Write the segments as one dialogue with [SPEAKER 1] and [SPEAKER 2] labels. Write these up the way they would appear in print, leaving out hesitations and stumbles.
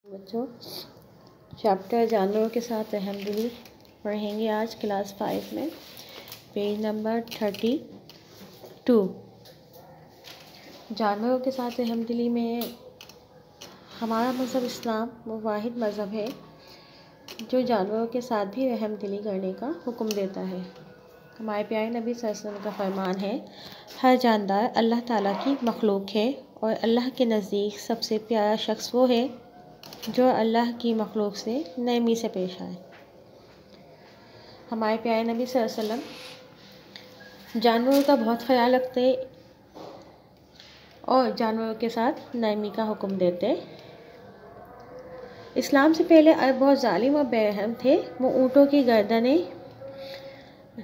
[SPEAKER 1] बच्चों, चैप्टर जानवरों के साथ रहमदिली पढ़ेंगे आज क्लास 5 में, पेज नंबर 32। जानवरों के साथ रहमदिली में हमारा मज़हब इस्लाम वो वाहिद मज़हब है जो जानवरों के साथ भी रहमदिली करने का हुक्म देता है। हमारे प्यारे नबी सल्लल्लाहु अलैहि वसल्लम का फरमान है, हर जानदार अल्लाह ताला की मखलूक है और अल्लाह के नज़दीक सबसे प्यारा शख्स वो है जो अल्लाह की मखलूक से नरमी से पेश आए। हमारे प्यारे नबी सल्लल्लाहु अलैहि वसल्लम जानवरों का बहुत ख्याल रखते और जानवरों के साथ नरमी का हुक्म देते। इस्लाम से पहले अरब बहुत जालिम और बेरहम थे। वो ऊँटों की गर्दनें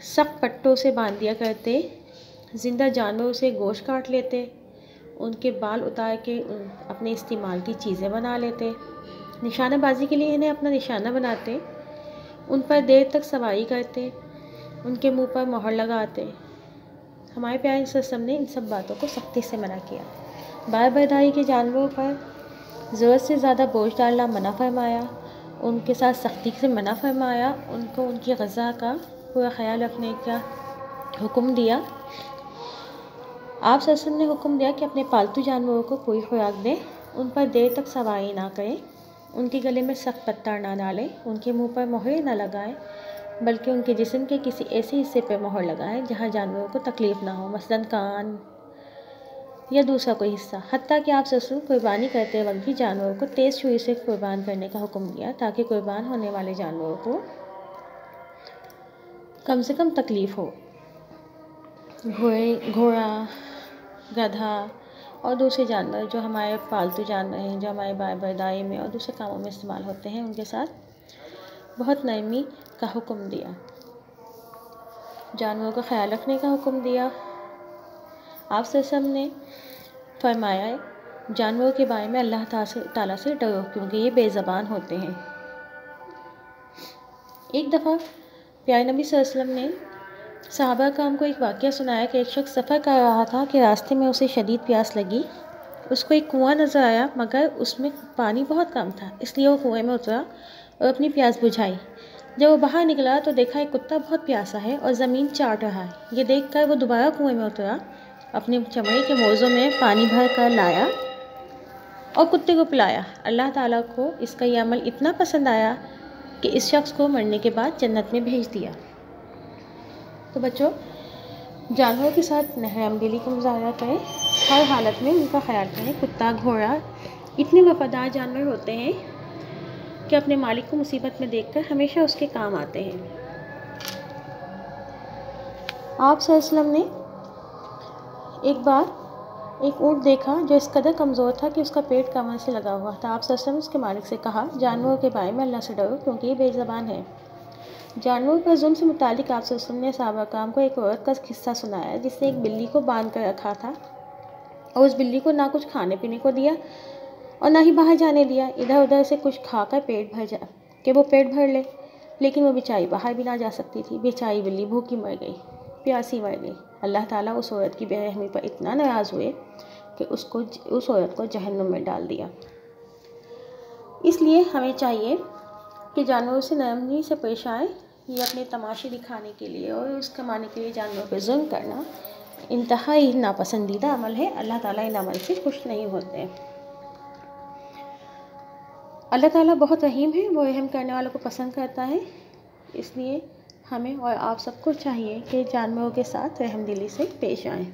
[SPEAKER 1] सख्त पट्टों से बांध दिया करते, ज़िंदा जानवरों से गोश्त काट लेते, उनके बाल उतार के अपने इस्तेमाल की चीज़ें बना लेते, निशानाबाजी के लिए इन्हें अपना निशाना बनाते, उन पर देर तक सवारी करते, उनके मुंह पर मोहर लगाते। हमारे प्यारे सल्लल्लाहु ने इन सब बातों को सख्ती से मना किया। बार बर्दारी के जानवरों पर ज़रूरत से ज़्यादा बोझ डालना मना फरमाया, उनके साथ सख्ती से मना फरमाया, उनको उनकी ग़िज़ा का पूरा ख्याल रखने का हुक्म दिया। आप सल्लल्लाहु अलैहि वसल्लम ने हुक्म दिया कि अपने पालतू जानवरों को पूरी खुराक दें, उन पर देर तक सवारी ना करें, उनके गले में सख्त पत्थर ना डालें, उनके मुंह पर मोहर ना लगाएं, बल्कि उनके जिस्म के किसी ऐसे हिस्से पर मोहर लगाएं जहां जानवरों को तकलीफ़ ना हो, मसलन कान या दूसरा कोई हिस्सा। हत्ता कि आप सल्लल्लाहु अलैहि वसल्लम कुर्बानी करते वक्त भी जानवरों को तेज़ छुरी से कुर्बान करने का हुक्म दिया ताकि कुर्बान होने वाले जानवरों को कम से कम तकलीफ़ हो। घोड़ा, गधा और दूसरे जानवर जो हमारे पालतू जानवर हैं, जो हमारे बार बर्दारी में और दूसरे कामों में इस्तेमाल होते हैं, उनके साथ बहुत नरमी का हुक्म दिया, जानवरों का ख्याल रखने का हुक्म दिया। आप सल्लल्लाहु अलैहि वसल्लम ने फरमाया, जानवरों के बारे में अल्लाह ताला से डरो क्योंकि ये बेज़बान होते हैं। एक दफ़ा प्यारे नबी सल्लल्लाहु अलैहि वसल्लम ने सहाबा कराम को एक वाक़या सुनाया कि एक शख्स सफ़र कर रहा था कि रास्ते में उसे शदीद प्यास लगी। उसको एक कुआं नज़र आया मगर उसमें पानी बहुत कम था, इसलिए वो कुएं में उतरा और अपनी प्यास बुझाई। जब वो बाहर निकला तो देखा एक कुत्ता बहुत प्यासा है और ज़मीन चाट रहा है। ये देखकर वो दोबारा कुएं में उतरा, अपने चमड़े के मोज़ों में पानी भर कर लाया और कुत्ते को पिलाया। अल्लाह ताला को इसका ये अमल इतना पसंद आया कि इस शख्स को मरने के बाद जन्नत में भेज दिया। तो बच्चों, जानवरों के साथ रहमदिली का मुज़ाहरा करें, हर हालत में उनका ख्याल करें। कुत्ता, घोड़ा इतने वफ़ादार जानवर होते हैं कि अपने मालिक को मुसीबत में देखकर हमेशा उसके काम आते हैं। आप सल्लल्लाहु अलैहि वसल्लम ने एक बार एक ऊँट देखा जो इस कदर कमज़ोर था कि उसका पेट कमर से लगा हुआ था। आप सल्लल्लाहु अलैहि वसल्लम उसके मालिक से कहा, जानवरों के बारे में अल्लाह से डरो क्योंकि ये बेज़बान है। जानवरों पर जुल्म से मुतालिक आप सल्लल्लाहु अलैहि वसल्लम ने सहाबा कराम को एक औरत का किस्सा सुनाया जिसने एक बिल्ली को बांध कर रखा था और उस बिल्ली को ना कुछ खाने पीने को दिया और ना ही बाहर जाने दिया। इधर उधर से कुछ खाकर पेट भर ले, लेकिन वो बेचारी बाहर भी ना जा सकती थी। बेचारी बिल्ली भूखी मर गई, प्यासी मर गई। अल्लाह ताला उस औरत की बेरहमी पर इतना नाराज़ हुए कि उस औरत को जहन्नुम में डाल दिया। इसलिए हमें चाहिए कि जानवरों से नरमी से पेश आए। ये अपने तमाशे दिखाने के लिए और उस कमाने के लिए जानवरों पर जुल्म करना इंतहाई नापसंदीदा अमल है। अल्लाह ताला इन अमल से खुश नहीं होते। अल्लाह ताला बहुत रहीम है, वो रहम करने वालों को पसंद करता है। इसलिए हमें और आप सबको चाहिए कि जानवरों के साथ रहमदिली से पेश आएँ।